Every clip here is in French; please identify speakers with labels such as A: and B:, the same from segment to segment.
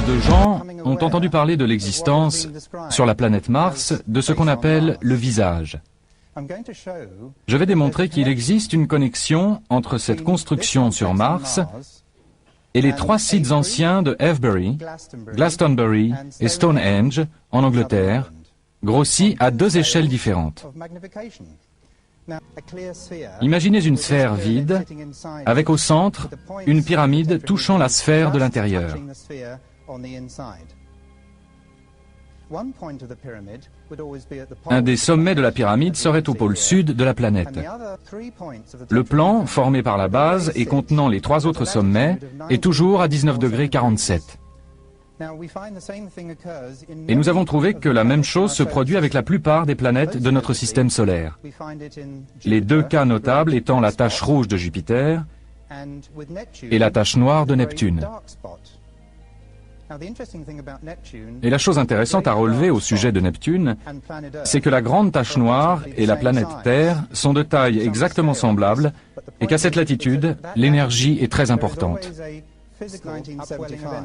A: de gens ont entendu parler de l'existence, sur la planète Mars, de ce qu'on appelle le visage. Je vais démontrer qu'il existe une connexion entre cette construction sur Mars et les 3 sites anciens de Avebury, Glastonbury et Stonehenge, en Angleterre, grossis à 2 échelles différentes. Imaginez une sphère vide, avec au centre une pyramide touchant la sphère de l'intérieur. Un des sommets de la pyramide serait au pôle sud de la planète. Le plan, formé par la base et contenant les 3 autres sommets, est toujours à 19,47 degrés. Et nous avons trouvé que la même chose se produit avec la plupart des planètes de notre système solaire. Les 2 cas notables étant la tache rouge de Jupiter et la tache noire de Neptune. Et la chose intéressante à relever au sujet de Neptune, c'est que la grande tache noire et la planète Terre sont de taille exactement semblable et qu'à cette latitude, l'énergie est très importante.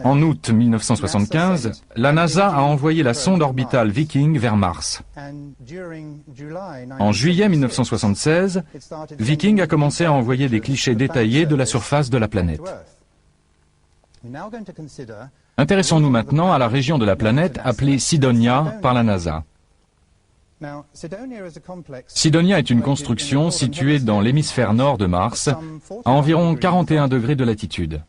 A: En août 1975, la NASA a envoyé la sonde orbitale Viking vers Mars. En juillet 1976, Viking a commencé à envoyer des clichés détaillés de la surface de la planète. Intéressons-nous maintenant à la région de la planète appelée Cydonia par la NASA. Cydonia est une construction située dans l'hémisphère nord de Mars, à environ 41 degrés de latitude.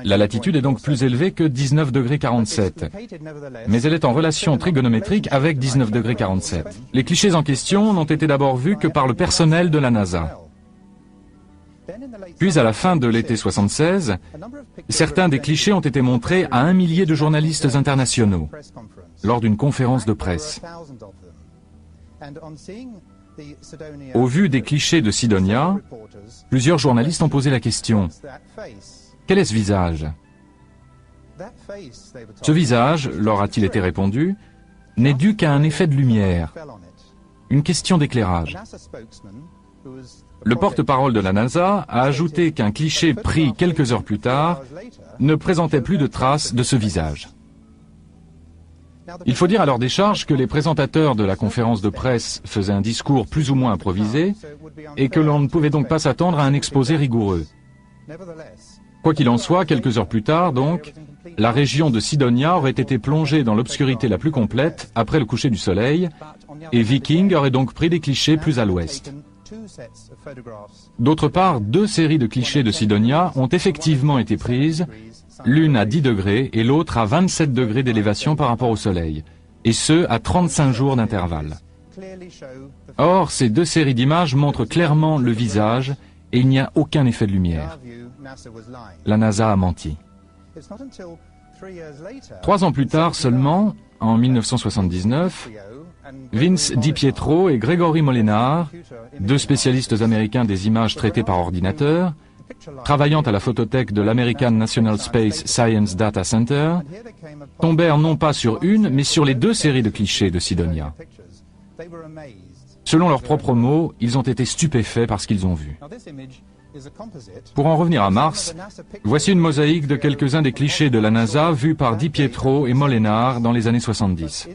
A: La latitude est donc plus élevée que 19,47 degrés, mais elle est en relation trigonométrique avec 19,47 degrés. Les clichés en question n'ont été d'abord vus que par le personnel de la NASA. Puis à la fin de l'été 76, certains des clichés ont été montrés à 1 millier de journalistes internationaux lors d'une conférence de presse. Au vu des clichés de Cydonia, plusieurs journalistes ont posé la question: quel est ce visage? Ce visage, leur a-t-il été répondu, n'est dû qu'à un effet de lumière, une question d'éclairage. Le porte-parole de la NASA a ajouté qu'un cliché pris quelques heures plus tard ne présentait plus de traces de ce visage. Il faut dire à leur décharge que les présentateurs de la conférence de presse faisaient un discours plus ou moins improvisé et que l'on ne pouvait donc pas s'attendre à un exposé rigoureux. Quoi qu'il en soit, quelques heures plus tard, donc, la région de Cydonia aurait été plongée dans l'obscurité la plus complète après le coucher du soleil et Viking aurait donc pris des clichés plus à l'ouest. D'autre part, 2 séries de clichés de Cydonia ont effectivement été prises, l'une à 10 degrés et l'autre à 27 degrés d'élévation par rapport au Soleil, et ce, à 35 jours d'intervalle. Or, ces 2 séries d'images montrent clairement le visage et il n'y a aucun effet de lumière. La NASA a menti. 3 ans plus tard seulement, en 1979, Vince DiPietro et Gregory Molenar, 2 spécialistes américains des images traitées par ordinateur, travaillant à la photothèque de l'American National Space Science Data Center, tombèrent non pas sur une, mais sur les 2 séries de clichés de Cydonia. Selon leurs propres mots, ils ont été stupéfaits par ce qu'ils ont vu. Pour en revenir à Mars, voici une mosaïque de quelques-uns des clichés de la NASA vus par DiPietro et Molenar dans les années 70.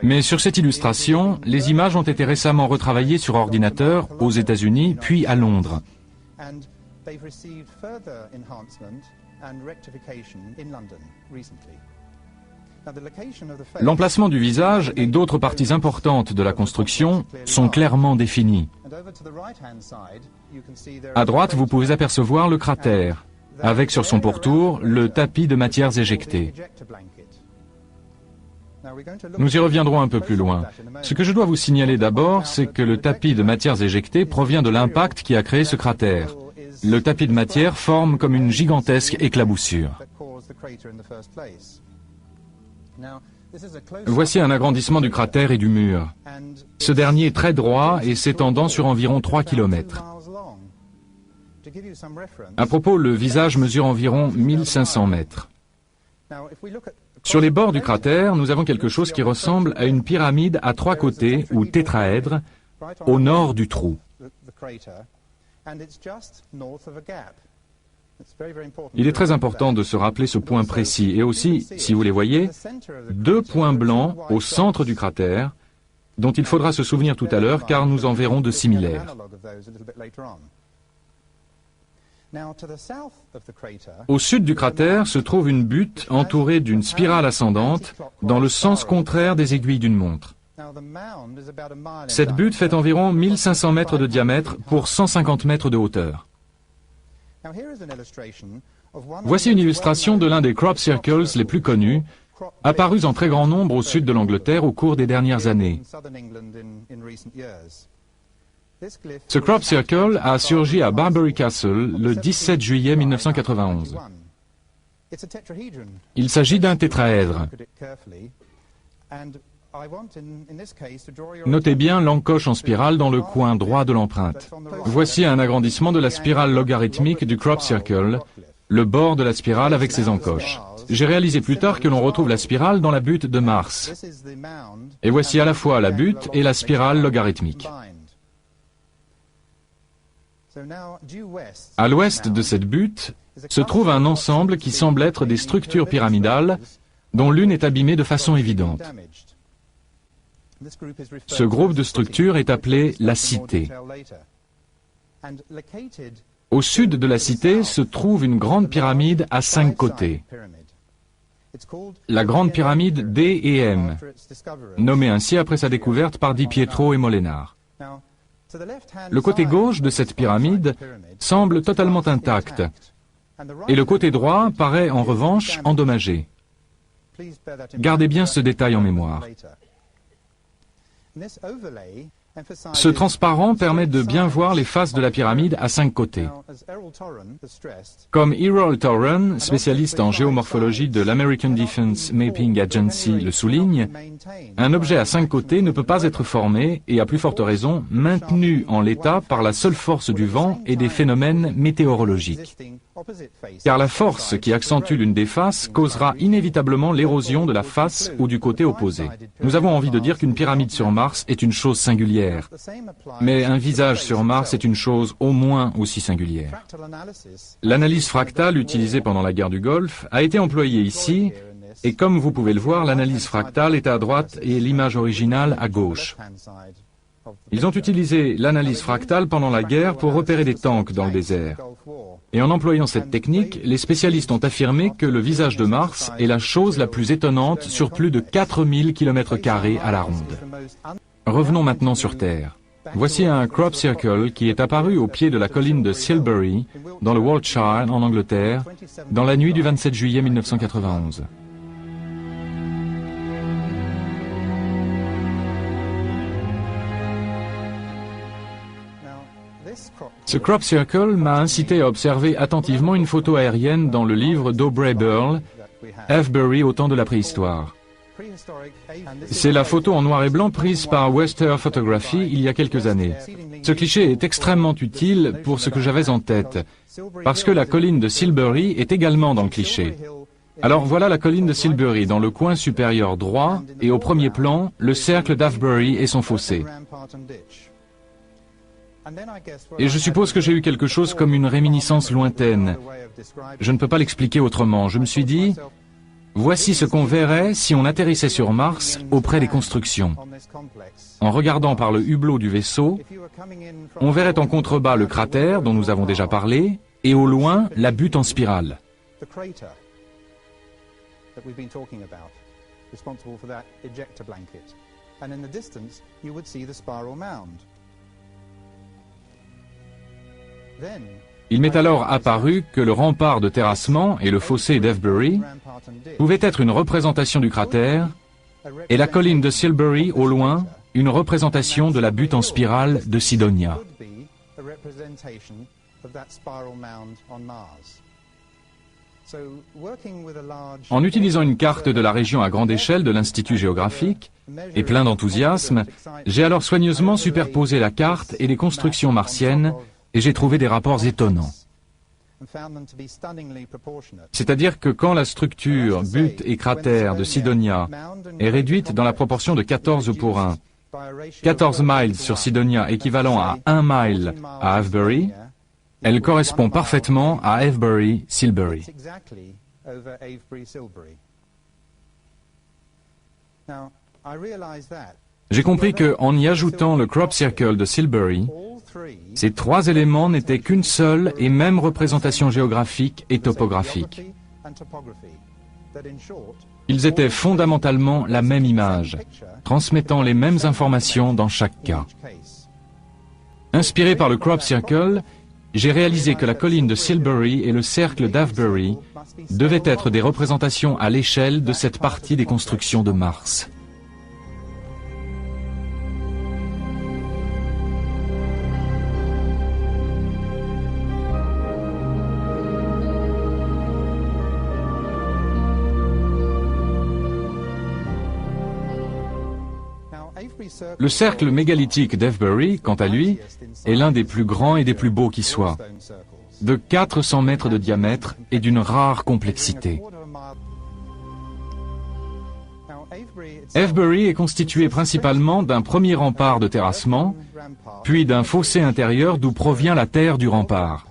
A: Mais sur cette illustration, les images ont été récemment retravaillées sur ordinateur aux États-Unis puis à Londres. L'emplacement du visage et d'autres parties importantes de la construction sont clairement définis. À droite, vous pouvez apercevoir le cratère, avec sur son pourtour le tapis de matières éjectées. Nous y reviendrons un peu plus loin. Ce que je dois vous signaler d'abord, c'est que le tapis de matières éjectées provient de l'impact qui a créé ce cratère. Le tapis de matière forme comme une gigantesque éclaboussure. Voici un agrandissement du cratère et du mur. Ce dernier est très droit et s'étendant sur environ 3 km. À propos, le visage mesure environ 1500 mètres. Sur les bords du cratère, nous avons quelque chose qui ressemble à une pyramide à 3 côtés, ou tétraèdre, au nord du trou. Il est très important de se rappeler ce point précis, et aussi, si vous les voyez, deux points blancs au centre du cratère, dont il faudra se souvenir tout à l'heure, car nous en verrons de similaires. Au sud du cratère se trouve une butte entourée d'une spirale ascendante dans le sens contraire des aiguilles d'une montre. Cette butte fait environ 1500 mètres de diamètre pour 150 mètres de hauteur. Voici une illustration de l'un des crop circles les plus connus, apparus en très grand nombre au sud de l'Angleterre au cours des dernières années. Ce crop circle a surgi à Barbury Castle le 17 juillet 1991. Il s'agit d'un tétraèdre. Notez bien l'encoche en spirale dans le coin droit de l'empreinte. Voici un agrandissement de la spirale logarithmique du crop circle, le bord de la spirale avec ses encoches. J'ai réalisé plus tard que l'on retrouve la spirale dans la butte de Mars. Et voici à la fois la butte et la spirale logarithmique. À l'ouest de cette butte se trouve un ensemble qui semble être des structures pyramidales dont l'une est abîmée de façon évidente. Ce groupe de structures est appelé la cité. Au sud de la cité se trouve une grande pyramide à 5 côtés. La grande pyramide D et M, nommée ainsi après sa découverte par Di Pietro et Molenar. Le côté gauche de cette pyramide semble totalement intact, et le côté droit paraît en revanche endommagé. Gardez bien ce détail en mémoire. Ce transparent permet de bien voir les faces de la pyramide à 5 côtés. Comme Errol Torren, spécialiste en géomorphologie de l'American Defense Mapping Agency, le souligne, un objet à 5 côtés ne peut pas être formé, et à plus forte raison, maintenu en l'état par la seule force du vent et des phénomènes météorologiques. Car la force qui accentue l'une des faces causera inévitablement l'érosion de la face ou du côté opposé. Nous avons envie de dire qu'une pyramide sur Mars est une chose singulière. Mais un visage sur Mars est une chose au moins aussi singulière. L'analyse fractale utilisée pendant la guerre du Golfe a été employée ici, et comme vous pouvez le voir, l'analyse fractale est à droite et l'image originale à gauche. Ils ont utilisé l'analyse fractale pendant la guerre pour repérer des tanks dans le désert. Et en employant cette technique, les spécialistes ont affirmé que le visage de Mars est la chose la plus étonnante sur plus de 4000 km² à la ronde. Revenons maintenant sur Terre. Voici un crop circle qui est apparu au pied de la colline de Silbury, dans le Wiltshire, en Angleterre, dans la nuit du 27 juillet 1991. Ce crop circle m'a incité à observer attentivement une photo aérienne dans le livre d'Aubrey Burle, Avebury au temps de la préhistoire. C'est la photo en noir et blanc prise par Wester Photography il y a quelques années. Ce cliché est extrêmement utile pour ce que j'avais en tête, parce que la colline de Silbury est également dans le cliché. Alors voilà la colline de Silbury dans le coin supérieur droit, et au premier plan, le cercle d'Avebury et son fossé. Et je suppose que j'ai eu quelque chose comme une réminiscence lointaine. Je ne peux pas l'expliquer autrement. Je me suis dit, voici ce qu'on verrait si on atterrissait sur Mars auprès des constructions. En regardant par le hublot du vaisseau, on verrait en contrebas le cratère dont nous avons déjà parlé, et au loin, la butte en spirale. Il m'est alors apparu que le rempart de terrassement et le fossé d'Avebury pouvaient être une représentation du cratère, et la colline de Silbury, au loin, une représentation de la butte en spirale de Cydonia. En utilisant une carte de la région à grande échelle de l'Institut géographique, et plein d'enthousiasme, j'ai alors soigneusement superposé la carte et les constructions martiennes, et j'ai trouvé des rapports étonnants. C'est-à-dire que quand la structure, butte et cratère de Cydonia est réduite dans la proportion de 14 pour 1, 14 miles sur Cydonia équivalent à 1 mile à Avebury, Elle correspond parfaitement à Avebury-Silbury. J'ai compris qu'en y ajoutant le crop circle de Silbury, ces trois éléments n'étaient qu'une seule et même représentation géographique et topographique. Ils étaient fondamentalement la même image, transmettant les mêmes informations dans chaque cas. Inspiré par le crop circle, j'ai réalisé que la colline de Silbury et le cercle d'Avebury devaient être des représentations à l'échelle de cette partie des constructions de Mars. Le cercle mégalithique d'Avebury, quant à lui, est l'un des plus grands et des plus beaux qui soient, de 400 mètres de diamètre et d'une rare complexité. Avebury est constitué principalement d'un premier rempart de terrassement, puis d'un fossé intérieur d'où provient la terre du rempart.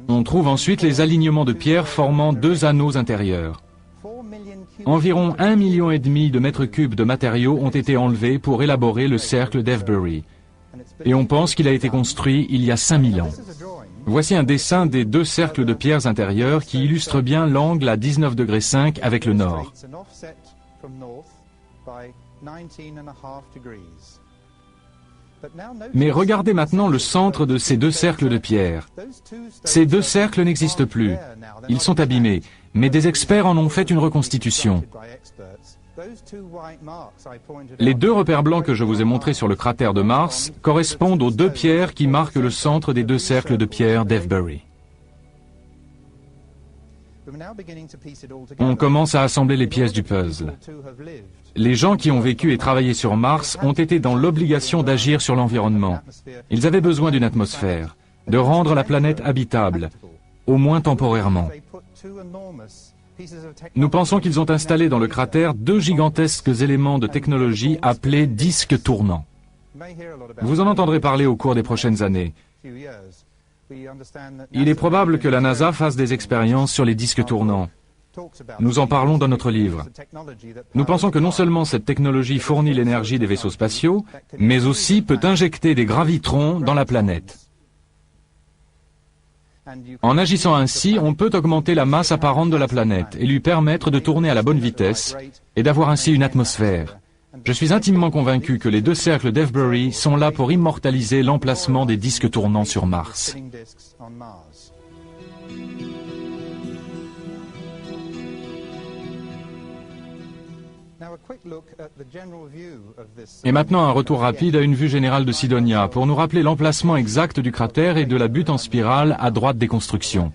A: On trouve ensuite les alignements de pierres formant deux anneaux intérieurs. Environ 1,5 million de mètres cubes de matériaux ont été enlevés pour élaborer le cercle d'Avebury. Et on pense qu'il a été construit il y a 5000 ans. Voici un dessin des deux cercles de pierres intérieures qui illustrent bien l'angle à 19,5 degrés avec le nord. Mais regardez maintenant le centre de ces deux cercles de pierre. Ces deux cercles n'existent plus. Ils sont abîmés, mais des experts en ont fait une reconstitution. Les deux repères blancs que je vous ai montrés sur le cratère de Mars correspondent aux deux pierres qui marquent le centre des deux cercles de pierre d'Avebury. On commence à assembler les pièces du puzzle. Les gens qui ont vécu et travaillé sur Mars ont été dans l'obligation d'agir sur l'environnement. Ils avaient besoin d'une atmosphère, de rendre la planète habitable, au moins temporairement. Nous pensons qu'ils ont installé dans le cratère deux gigantesques éléments de technologie appelés disques tournants. Vous en entendrez parler au cours des prochaines années. Il est probable que la NASA fasse des expériences sur les disques tournants. Nous en parlons dans notre livre. Nous pensons que non seulement cette technologie fournit l'énergie des vaisseaux spatiaux, mais aussi peut injecter des gravitrons dans la planète. En agissant ainsi, on peut augmenter la masse apparente de la planète et lui permettre de tourner à la bonne vitesse et d'avoir ainsi une atmosphère. Je suis intimement convaincu que les deux cercles d'Avebury sont là pour immortaliser l'emplacement des disques tournants sur Mars. Et maintenant un retour rapide à une vue générale de Cydonia pour nous rappeler l'emplacement exact du cratère et de la butte en spirale à droite des constructions.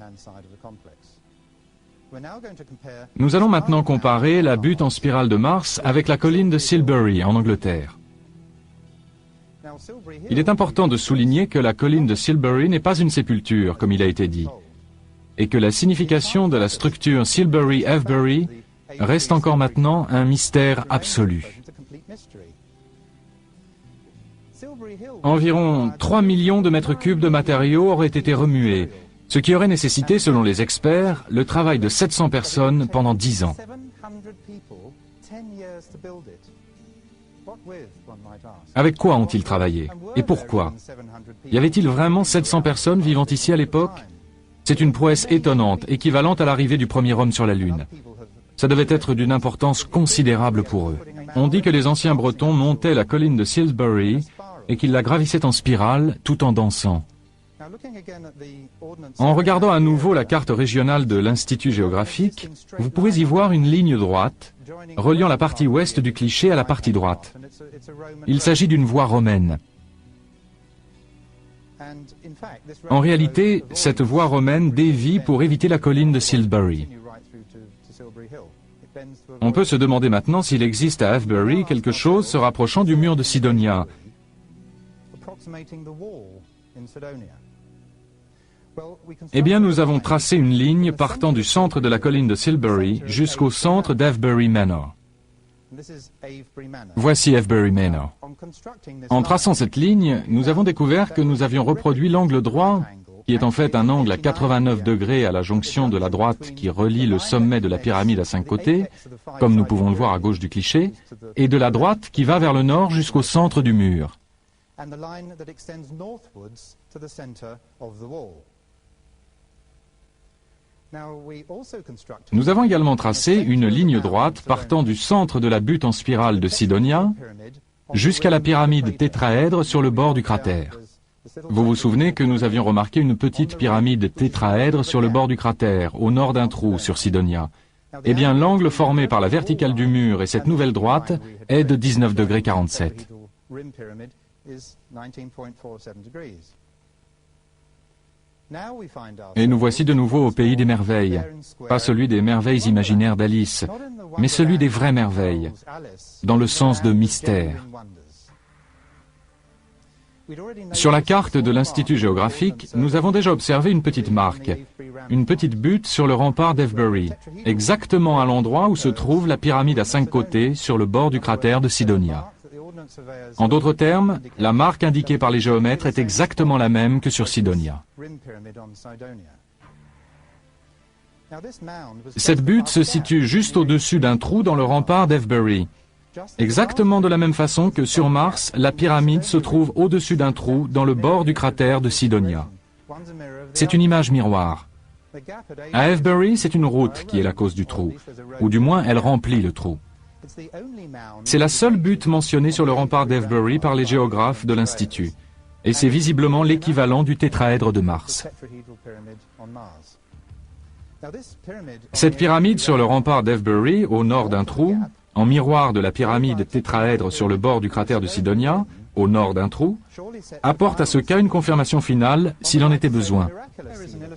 A: Nous allons maintenant comparer la butte en spirale de Mars avec la colline de Silbury en Angleterre. Il est important de souligner que la colline de Silbury n'est pas une sépulture, comme il a été dit, et que la signification de la structure Silbury-Avebury reste encore maintenant un mystère absolu. Environ 3 millions de mètres cubes de matériaux auraient été remués, ce qui aurait nécessité, selon les experts, le travail de 700 personnes pendant 10 ans. Avec quoi ont-ils travaillé? Et pourquoi? Y avait-il vraiment 700 personnes vivant ici à l'époque? C'est une prouesse étonnante, équivalente à l'arrivée du premier homme sur la Lune. Ça devait être d'une importance considérable pour eux. On dit que les anciens Bretons montaient la colline de Silbury et qu'ils la gravissaient en spirale tout en dansant. En regardant à nouveau la carte régionale de l'Institut géographique, vous pouvez y voir une ligne droite reliant la partie ouest du cliché à la partie droite. Il s'agit d'une voie romaine. En réalité, cette voie romaine dévie pour éviter la colline de Silbury. On peut se demander maintenant s'il existe à Avebury quelque chose se rapprochant du mur de Cydonia. Eh bien, nous avons tracé une ligne partant du centre de la colline de Silbury jusqu'au centre d'Avebury Manor. Voici Avebury Manor. En traçant cette ligne, nous avons découvert que nous avions reproduit l'angle droit, qui est en fait un angle à 89 degrés à la jonction de la droite qui relie le sommet de la pyramide à 5 côtés, comme nous pouvons le voir à gauche du cliché, et de la droite qui va vers le nord jusqu'au centre du mur. Nous avons également tracé une ligne droite partant du centre de la butte en spirale de Sidonia jusqu'à la pyramide tétraèdre sur le bord du cratère. Vous vous souvenez que nous avions remarqué une petite pyramide tétraèdre sur le bord du cratère, au nord d'un trou sur Sidonia. Eh bien, l'angle formé par la verticale du mur et cette nouvelle droite est de 19 degrés 47. Et nous voici de nouveau au pays des merveilles, pas celui des merveilles imaginaires d'Alice, mais celui des vraies merveilles, dans le sens de mystère. Sur la carte de l'Institut géographique, nous avons déjà observé une petite marque, une petite butte sur le rempart d'Avebury, exactement à l'endroit où se trouve la pyramide à 5 côtés sur le bord du cratère de Sidonia. En d'autres termes, la marque indiquée par les géomètres est exactement la même que sur Sidonia. Cette butte se situe juste au-dessus d'un trou dans le rempart d'Avebury. Exactement de la même façon que sur Mars, la pyramide se trouve au-dessus d'un trou dans le bord du cratère de Sidonia. C'est une image miroir. À Avebury, c'est une route qui est la cause du trou, ou du moins elle remplit le trou. C'est la seule butte mentionnée sur le rempart d'Avebury par les géographes de l'Institut, et c'est visiblement l'équivalent du tétraèdre de Mars. Cette pyramide sur le rempart d'Avebury, au nord d'un trou, en miroir de la pyramide tétraèdre sur le bord du cratère de Sidonia, au nord d'un trou, apporte à ce cas une confirmation finale s'il en était besoin.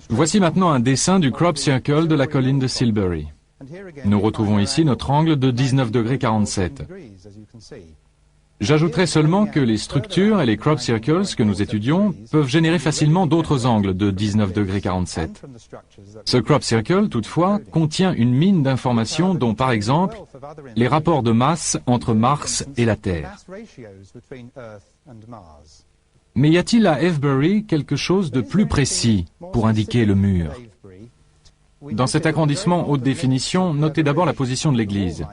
A: Voici maintenant un dessin du crop circle de la colline de Silbury. Nous retrouvons ici notre angle de 19 degrés 47. J'ajouterai seulement que les structures et les crop circles que nous étudions peuvent générer facilement d'autres angles de 19 degrés 47. Ce crop circle, toutefois, contient une mine d'informations dont, par exemple, les rapports de masse entre Mars et la Terre. Mais y a-t-il à Avebury quelque chose de plus précis pour indiquer le mur? Dans cet agrandissement haute définition, notez d'abord la position de l'église.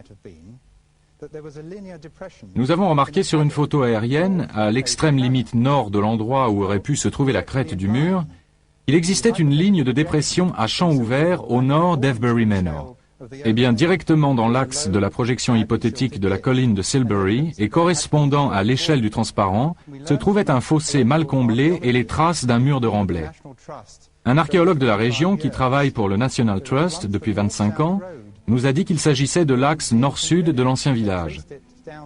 A: Nous avons remarqué sur une photo aérienne, à l'extrême limite nord de l'endroit où aurait pu se trouver la crête du mur, il existait une ligne de dépression à champ ouvert au nord d'Avebury Manor. Eh bien, directement dans l'axe de la projection hypothétique de la colline de Silbury et correspondant à l'échelle du transparent, se trouvait un fossé mal comblé et les traces d'un mur de remblai. Un archéologue de la région qui travaille pour le National Trust depuis 25 ans nous a dit qu'il s'agissait de l'axe nord-sud de l'ancien village.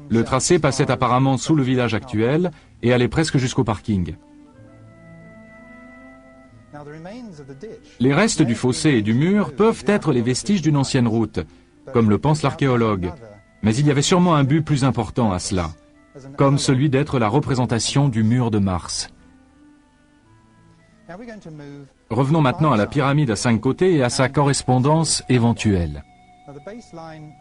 A: Le tracé passait apparemment sous le village actuel et allait presque jusqu'au parking. Les restes du fossé et du mur peuvent être les vestiges d'une ancienne route, comme le pense l'archéologue, mais il y avait sûrement un but plus important à cela, comme celui d'être la représentation du mur de Mars. Revenons maintenant à la pyramide à 5 côtés et à sa correspondance éventuelle.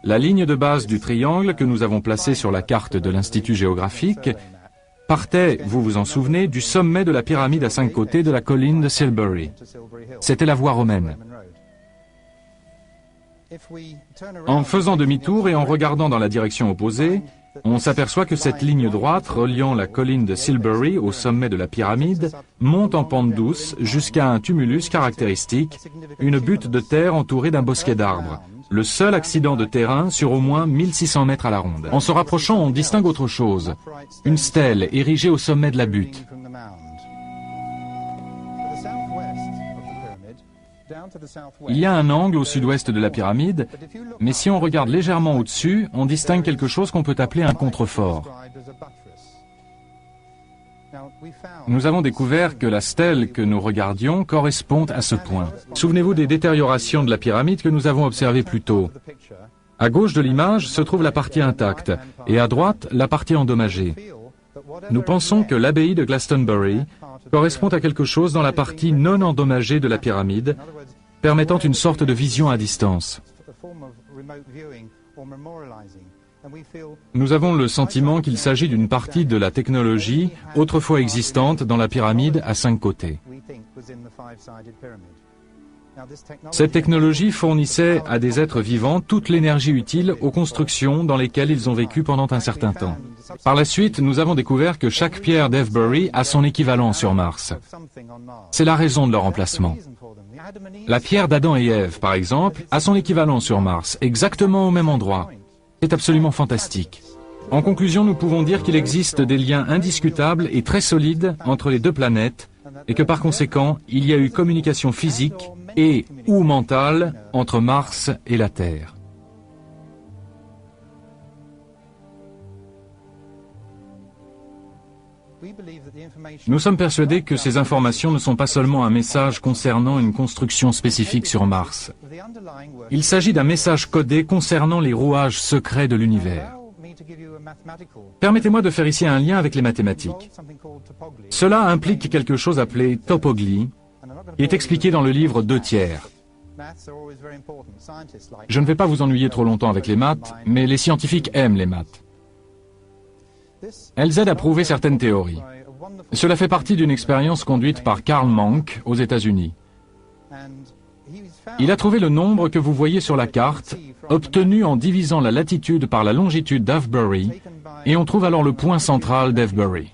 A: La ligne de base du triangle que nous avons placé sur la carte de l'Institut géographique partait, vous vous en souvenez, du sommet de la pyramide à 5 côtés de la colline de Silbury. C'était la voie romaine. En faisant demi-tour et en regardant dans la direction opposée, on s'aperçoit que cette ligne droite reliant la colline de Silbury au sommet de la pyramide monte en pente douce jusqu'à un tumulus caractéristique, une butte de terre entourée d'un bosquet d'arbres. Le seul accident de terrain sur au moins 1600 mètres à la ronde. En se rapprochant, on distingue autre chose. Une stèle érigée au sommet de la butte. Il y a un angle au sud-ouest de la pyramide, mais si on regarde légèrement au-dessus, on distingue quelque chose qu'on peut appeler un contrefort. Nous avons découvert que la stèle que nous regardions correspond à ce point. Souvenez-vous des détériorations de la pyramide que nous avons observées plus tôt. À gauche de l'image se trouve la partie intacte, et à droite, la partie endommagée. Nous pensons que l'abbaye de Glastonbury correspond à quelque chose dans la partie non endommagée de la pyramide, permettant une sorte de vision à distance. Nous avons le sentiment qu'il s'agit d'une partie de la technologie autrefois existante dans la pyramide à 5 côtés. Cette technologie fournissait à des êtres vivants toute l'énergie utile aux constructions dans lesquelles ils ont vécu pendant un certain temps. Par la suite, nous avons découvert que chaque pierre d'Avebury a son équivalent sur Mars. C'est la raison de leur emplacement. La pierre d'Adam et Ève, par exemple, a son équivalent sur Mars, exactement au même endroit. C'est absolument fantastique. En conclusion, nous pouvons dire qu'il existe des liens indiscutables et très solides entre les deux planètes, et que par conséquent, il y a eu communication physique et ou mentale entre Mars et la Terre. Nous sommes persuadés que ces informations ne sont pas seulement un message concernant une construction spécifique sur Mars. Il s'agit d'un message codé concernant les rouages secrets de l'univers. Permettez-moi de faire ici un lien avec les mathématiques. Cela implique quelque chose appelé topoglie, qui est expliqué dans le livre 2/3. Je ne vais pas vous ennuyer trop longtemps avec les maths, mais les scientifiques aiment les maths. Elles aident à prouver certaines théories. Cela fait partie d'une expérience conduite par Karl Monk aux États-Unis. Il a trouvé le nombre que vous voyez sur la carte, obtenu en divisant la latitude par la longitude d'Avebury, et on trouve alors le point central d'Avebury.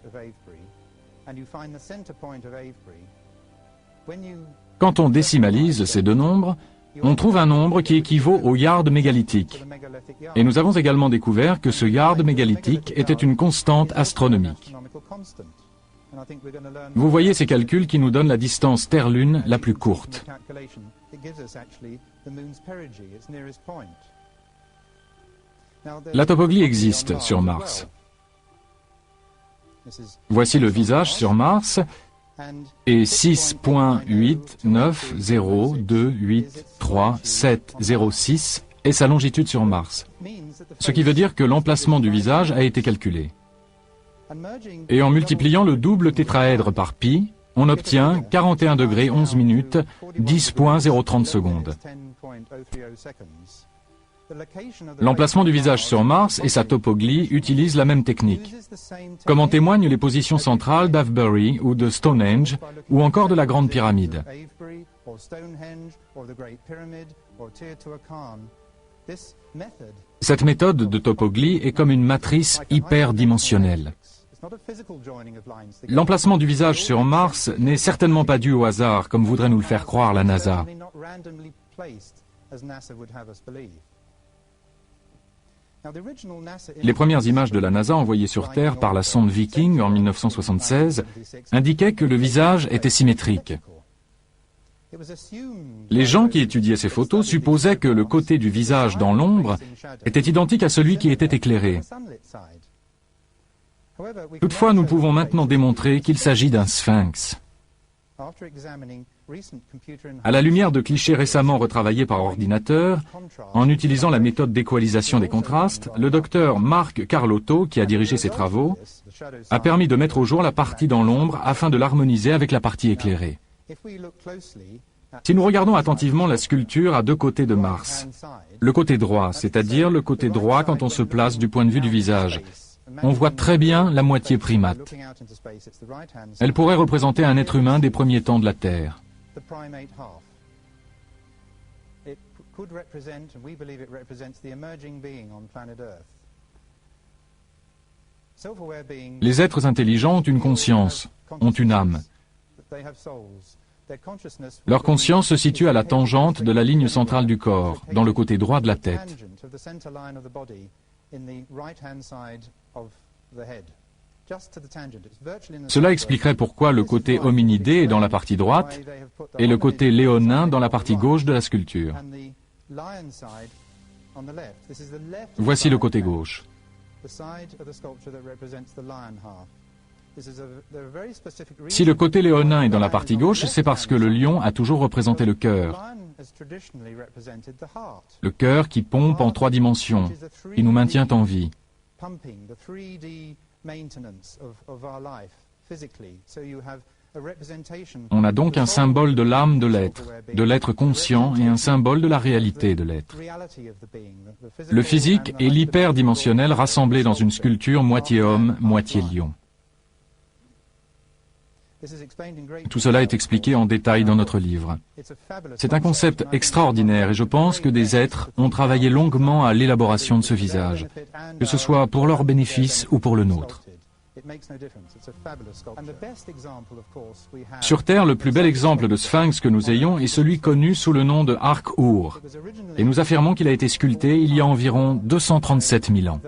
A: Quand on décimalise ces deux nombres, on trouve un nombre qui équivaut au yard mégalithique. Et nous avons également découvert que ce yard mégalithique était une constante astronomique. Vous voyez ces calculs qui nous donnent la distance Terre-Lune la plus courte. La topoglie existe sur Mars. Voici le visage sur Mars et 6.8902837006 est sa longitude sur Mars. Ce qui veut dire que l'emplacement du visage a été calculé. Et en multipliant le double tétraèdre par pi, on obtient 41 degrés 11 minutes, 10.030 secondes. L'emplacement du visage sur Mars et sa topoglie utilisent la même technique, comme en témoignent les positions centrales d'Avebury ou de Stonehenge, ou encore de la Grande Pyramide. Cette méthode de topoglie est comme une matrice hyperdimensionnelle. L'emplacement du visage sur Mars n'est certainement pas dû au hasard, comme voudrait nous le faire croire la NASA. Les premières images de la NASA envoyées sur Terre par la sonde Viking en 1976 indiquaient que le visage était symétrique. Les gens qui étudiaient ces photos supposaient que le côté du visage dans l'ombre était identique à celui qui était éclairé. Toutefois, nous pouvons maintenant démontrer qu'il s'agit d'un sphinx. À la lumière de clichés récemment retravaillés par ordinateur, en utilisant la méthode d'équalisation des contrastes, le docteur Marc Carlotto, qui a dirigé ces travaux, a permis de mettre au jour la partie dans l'ombre afin de l'harmoniser avec la partie éclairée. Si nous regardons attentivement la sculpture à deux côtés de Mars, le côté droit, c'est-à-dire le côté droit quand on se place du point de vue du visage, on voit très bien la moitié primate. Elle pourrait représenter un être humain des premiers temps de la Terre. Les êtres intelligents ont une conscience, ont une âme. Leur conscience se situe à la tangente de la ligne centrale du corps, dans le côté droit de la tête. Cela expliquerait pourquoi le côté hominidé est dans la partie droite et le côté léonin dans la partie gauche de la sculpture. Voici le côté gauche. Si le côté léonin est dans la partie gauche, c'est parce que le lion a toujours représenté le cœur. Le cœur qui pompe en 3 dimensions, qui nous maintient en vie. On a donc un symbole de l'âme de l'être conscient et un symbole de la réalité de l'être. Le physique et l'hyperdimensionnel rassemblés dans une sculpture moitié homme, moitié lion. Tout cela est expliqué en détail dans notre livre. C'est un concept extraordinaire et je pense que des êtres ont travaillé longuement à l'élaboration de ce visage, que ce soit pour leur bénéfice ou pour le nôtre. Sur Terre, le plus bel exemple de sphinx que nous ayons est celui connu sous le nom de Ark-Ur, et nous affirmons qu'il a été sculpté il y a environ 237 000 ans.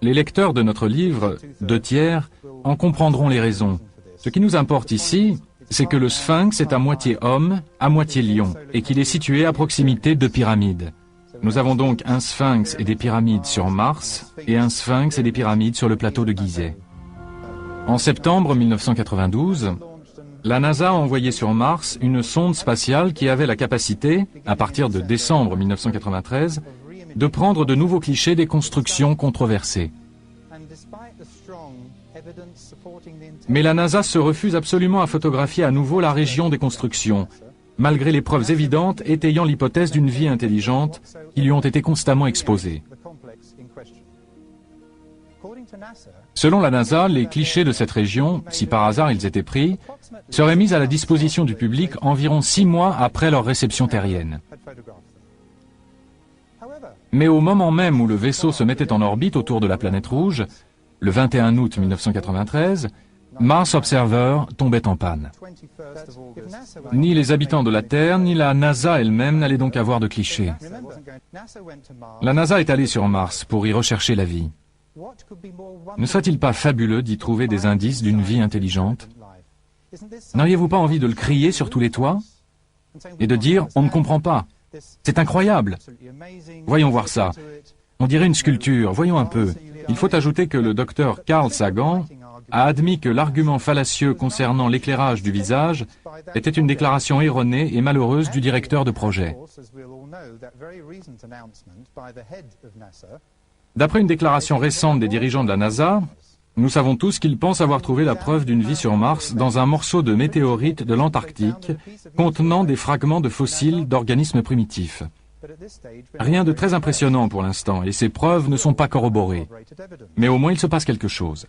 A: Les lecteurs de notre livre, 2/3, en comprendront les raisons. Ce qui nous importe ici, c'est que le sphinx est à moitié homme, à moitié lion, et qu'il est situé à proximité de pyramides. Nous avons donc un sphinx et des pyramides sur Mars, et un sphinx et des pyramides sur le plateau de Gizeh. En septembre 1992, la NASA a envoyé sur Mars une sonde spatiale qui avait la capacité, à partir de décembre 1993, de prendre de nouveaux clichés des constructions controversées. Mais la NASA se refuse absolument à photographier à nouveau la région des constructions, malgré les preuves évidentes étayant l'hypothèse d'une vie intelligente qui lui ont été constamment exposées. Selon la NASA, les clichés de cette région, si par hasard ils étaient pris, seraient mis à la disposition du public environ 6 mois après leur réception terrienne. Mais au moment même où le vaisseau se mettait en orbite autour de la planète rouge, le 21 août 1993, Mars Observer tombait en panne. Ni les habitants de la Terre, ni la NASA elle-même n'allaient donc avoir de clichés. La NASA est allée sur Mars pour y rechercher la vie. Ne serait-il pas fabuleux d'y trouver des indices d'une vie intelligente? N'auriez-vous pas envie de le crier sur tous les toits? Et de dire « on ne comprend pas, c'est incroyable, voyons voir ça, on dirait une sculpture, voyons un peu ». Il faut ajouter que le docteur Carl Sagan a admis que l'argument fallacieux concernant l'éclairage du visage était une déclaration erronée et malheureuse du directeur de projet. D'après une déclaration récente des dirigeants de la NASA, nous savons tous qu'ils pensent avoir trouvé la preuve d'une vie sur Mars dans un morceau de météorite de l'Antarctique contenant des fragments de fossiles d'organismes primitifs. Rien de très impressionnant pour l'instant, et ces preuves ne sont pas corroborées. Mais au moins il se passe quelque chose.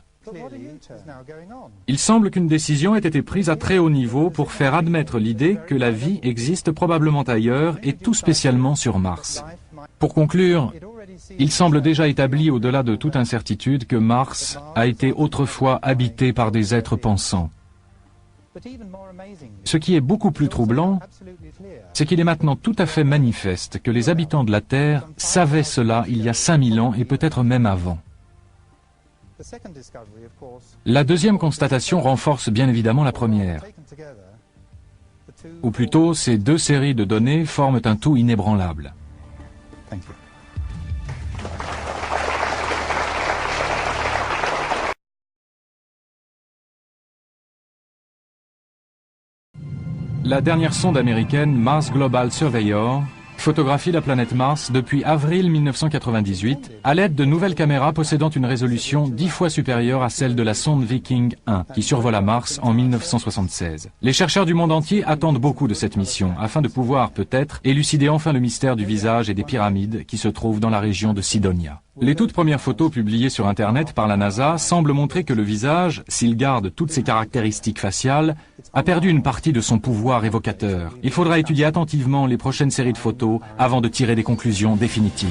A: Il semble qu'une décision ait été prise à très haut niveau pour faire admettre l'idée que la vie existe probablement ailleurs et tout spécialement sur Mars. Pour conclure, il semble déjà établi au-delà de toute incertitude que Mars a été autrefois habité par des êtres pensants. Ce qui est beaucoup plus troublant, c'est qu'il est maintenant tout à fait manifeste que les habitants de la Terre savaient cela il y a 5000 ans et peut-être même avant. La deuxième constatation renforce bien évidemment la première. Ou plutôt, ces deux séries de données forment un tout inébranlable. La dernière sonde américaine Mars Global Surveyor photographie la planète Mars depuis avril 1998 à l'aide de nouvelles caméras possédant une résolution 10 fois supérieure à celle de la sonde Viking 1 qui survola Mars en 1976. Les chercheurs du monde entier attendent beaucoup de cette mission afin de pouvoir peut-être élucider enfin le mystère du visage et des pyramides qui se trouvent dans la région de Cydonia. Les toutes premières photos publiées sur Internet par la NASA semblent montrer que le visage, s'il garde toutes ses caractéristiques faciales, a perdu une partie de son pouvoir évocateur. Il faudra étudier attentivement les prochaines séries de photos avant de tirer des conclusions définitives.